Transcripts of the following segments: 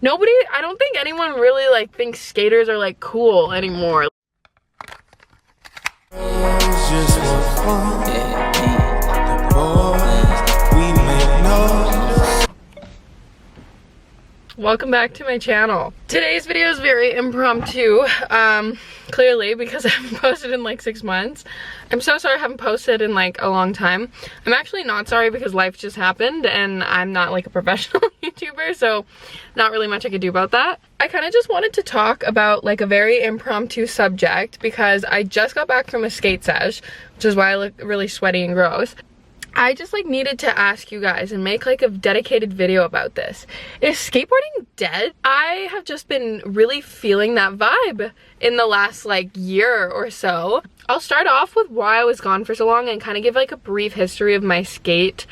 I don't think anyone really like thinks skaters are like cool anymore. Welcome back to my channel. Today's video is very impromptu, clearly, because I haven't posted in like 6 months. I'm so sorry I haven't posted in like a long time. I'm actually not sorry because life just happened and I'm not like a professional YouTuber, so not really much I could do about that. I kind of just wanted to talk about like a very impromptu subject because I just got back from a skate sesh, which is why I look really sweaty and gross. I just like needed to ask you guys and make like a dedicated video about this. Is skateboarding dead? I have just been really feeling that vibe in the last like year or so. I'll start off with why I was gone for so long and kind of give like a brief history of my skate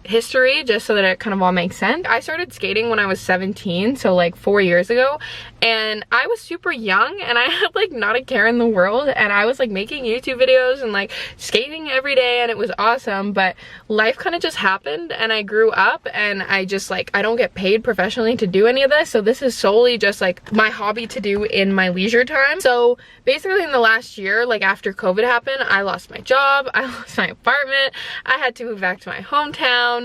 history just so that it kind of all makes sense. I started skating when I was 17, so like 4 years ago, and I was super young and I had like not a care in the world, and I was like making YouTube videos and like skating every day, and it was awesome. But life kind of just happened and I grew up, and I just like, I don't get paid professionally to do any of this, so this is solely just like my hobby to do in my leisure time. So basically in the last year, like after COVID happened, I lost my job, I lost my apartment, I had to move back to my hometown.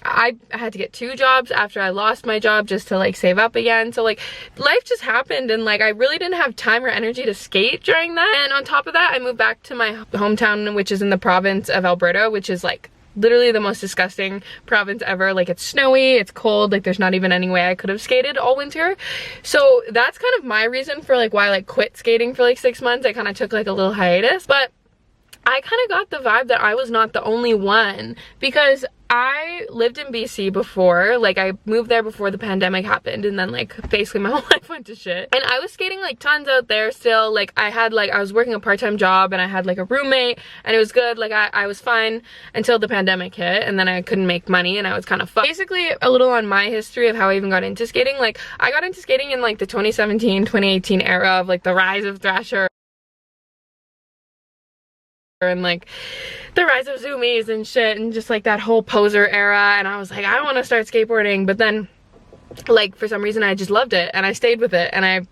I had to get 2 jobs after I lost my job just to like save up again. So like life just happened, and like I really didn't have time or energy to skate during that. And on top of that, I moved back to my hometown, which is in the province of Alberta, which is like literally the most disgusting province ever. Like it's snowy, it's cold, like there's not even any way I could have skated all winter. So that's kind of my reason for like why I like quit skating for like 6 months. I kind of took like a little hiatus, but I kind of got the vibe that I was not the only one, because I lived in BC before. Like I moved there before the pandemic happened, and then like basically my whole life went to shit. And I was skating like tons out there still. Like I was working a part-time job and I had like a roommate, and it was good. Like I was fine until the pandemic hit, and then I couldn't make money and I was kind of fucked. Basically a little on my history of how I even got into skating. Like I got into skating in like the 2017, 2018 era of like the rise of Thrasher and like the rise of zoomies and shit, and just like that whole poser era. And I was like, I want to start skateboarding, but then like for some reason I just loved it and I stayed with it, and I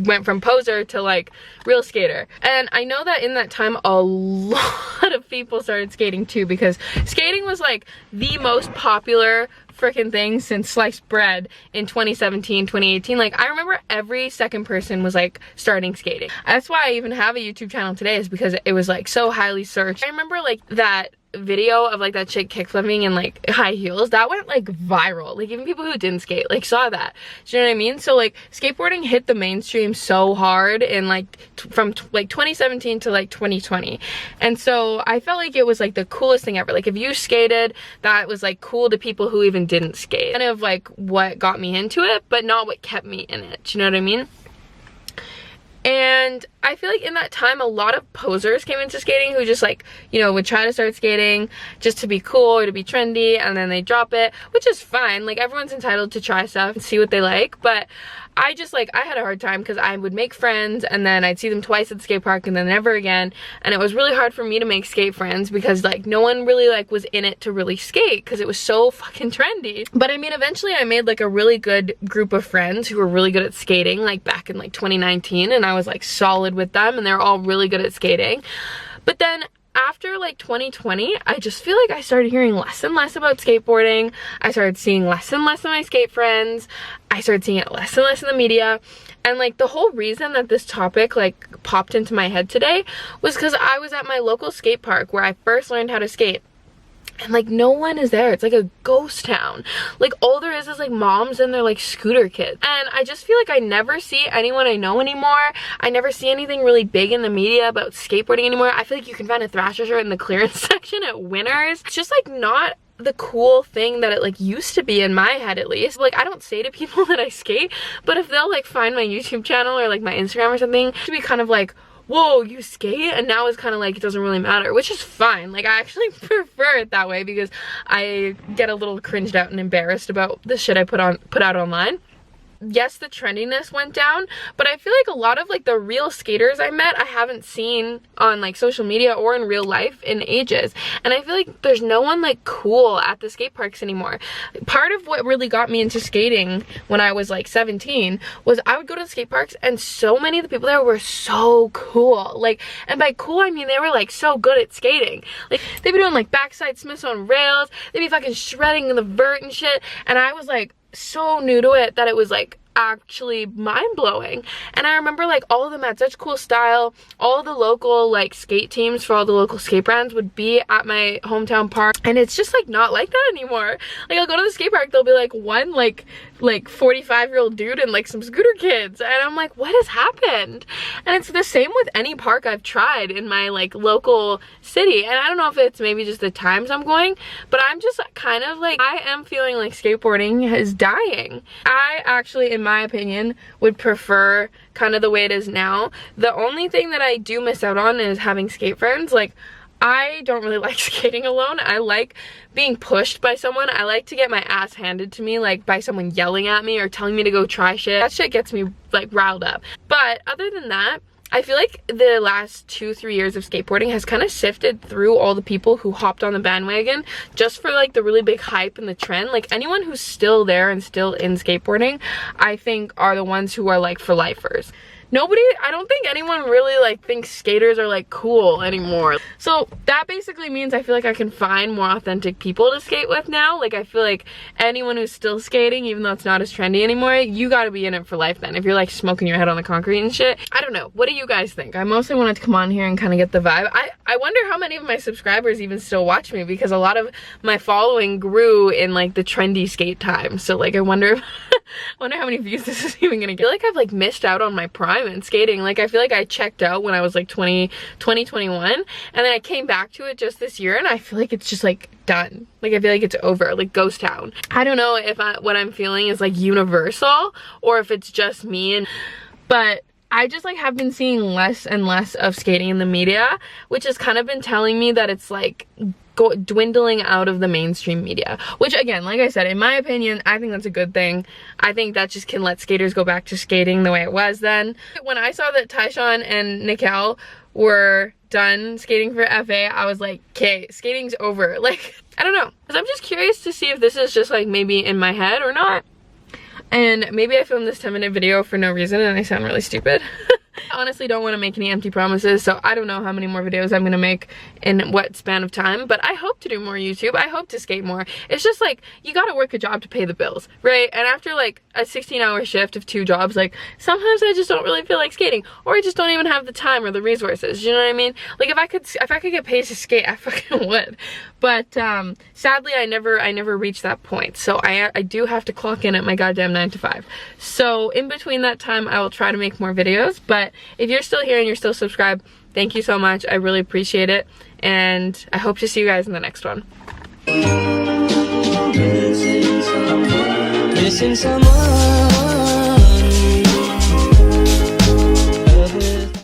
went from poser to like real skater. And I know that in that time a lot of people started skating too, because skating was like the most popular freaking thing since sliced bread in 2017, 2018. Like I remember every second person was like starting skating. That's why I even have a YouTube channel today, is because it was like so highly searched. I remember like that video of like that chick kickflipping in like high heels, that went like viral. Like even people who didn't skate like saw that. Do you know what I mean? So like skateboarding hit the mainstream so hard in like from like 2017 to like 2020, and so I felt like it was like the coolest thing ever. Like if you skated, that was like cool to people who even didn't skate. Kind of like what got me into it, but not what kept me in it. Do you know what I mean? And I feel like in that time a lot of posers came into skating who just like, you know, would try to start skating just to be cool or to be trendy, and then they drop it, which is fine. Like everyone's entitled to try stuff and see what they like, but I just like, I had a hard time because I would make friends and then I'd see them twice at the skate park and then never again, and it was really hard for me to make skate friends because like no one really like was in it to really skate because it was so fucking trendy. But I mean eventually I made like a really good group of friends who were really good at skating like back in like 2019, and I was like solid with them and they're all really good at skating. But then after like 2020, I just feel like I started hearing less and less about skateboarding. I started seeing less and less of my skate friends. I started seeing it less and less in the media. And like the whole reason that this topic like popped into my head today was because I was at my local skate park where I first learned how to skate. And like no one is there. It's like a ghost town. Like all there is like moms and their like scooter kids. And I just feel like I never see anyone I know anymore. I never see anything really big in the media about skateboarding anymore. I feel like you can find a Thrasher shirt in the clearance section at Winners. It's just like not the cool thing that it like used to be in my head, at least. Like I don't say to people that I skate, but if they'll like find my YouTube channel or like my Instagram or something, to be kind of like, whoa, you skate? And now it's kind of like it doesn't really matter, which is fine. Like I actually prefer it that way because I get a little cringed out and embarrassed about the shit I put out online. yes, the trendiness went down, but I feel like a lot of like the real skaters I met, I haven't seen on like social media or in real life in ages. And I feel like there's no one like cool at the skate parks anymore. Part of what really got me into skating when I was like 17 was I would go to the skate parks and so many of the people there were so cool. Like, and by cool I mean they were like so good at skating. Like they'd be doing like backside Smiths on rails, they'd be fucking shredding the vert and shit, and I was like so new to it that it was like actually mind-blowing. And I remember like all of them had such cool style. All the local like skate teams for all the local skate brands would be at my hometown park, and it's just like not like that anymore. Like I'll go to the skate park, there'll be like one like 45-year-old dude and like some scooter kids, and I'm like, what has happened? And it's the same with any park I've tried in my like local city. And I don't know if it's maybe just the times I'm going, but I'm just kind of like, I am feeling like skateboarding is dying. I actually, in my opinion, would prefer kind of the way it is now. The only thing that I do miss out on is having skate friends. Like I don't really like skating alone. I like being pushed by someone. I like to get my ass handed to me, like by someone yelling at me or telling me to go try shit. That shit gets me like riled up. But other than that, I feel like the last 2-3 years of skateboarding has kind of sifted through all the people who hopped on the bandwagon just for like the really big hype and the trend. Like anyone who's still there and still in skateboarding, I think are the ones who are like for lifers. I don't think anyone really like thinks skaters are like cool anymore. So that basically means I feel like I can find more authentic people to skate with now. Like I feel like anyone who's still skating, even though it's not as trendy anymore, you gotta be in it for life then. If you're like smoking your head on the concrete and shit. I don't know. What do you guys think? I mostly wanted to come on here and kind of get the vibe. I wonder how many of my subscribers even still watch me, because a lot of my following grew in like the trendy skate time. So like I wonder if wonder how many views this is even gonna get. I feel like I've like missed out on my prime in skating. Like I feel like I checked out when I was like 21, and then I came back to it just this year, and I feel like it's just like done. Like I feel like it's over, like ghost town. I don't know if what I'm feeling is like universal or if it's just me, but I just like have been seeing less and less of skating in the media, which has kind of been telling me that it's like dwindling out of the mainstream media, which again, like I said, in my opinion, I think that's a good thing. I think that just can let skaters go back to skating the way it was then. When I saw that Tyshawn and Nickel were done skating for FA, I was like, okay, skating's over. Like, I don't know, because I'm just curious to see if this is just like maybe in my head or not. And maybe I filmed this 10-minute video for no reason and I sound really stupid. I honestly don't want to make any empty promises, so I don't know how many more videos I'm gonna make in what span of time, but I hope to do more YouTube. I hope to skate more. It's just like, you gotta work a job to pay the bills, right? And after like a 16-hour shift of 2 jobs, like sometimes I just don't really feel like skating, or I just don't even have the time or the resources, you know what I mean? Like if I could get paid to skate, I fucking would. But sadly I never reached that point, so I do have to clock in at my goddamn 9 to 5. So in between that time I will try to make more videos, but if you're still here and you're still subscribed, thank you so much. I really appreciate it, and I hope to see you guys in the next one. Missing someone.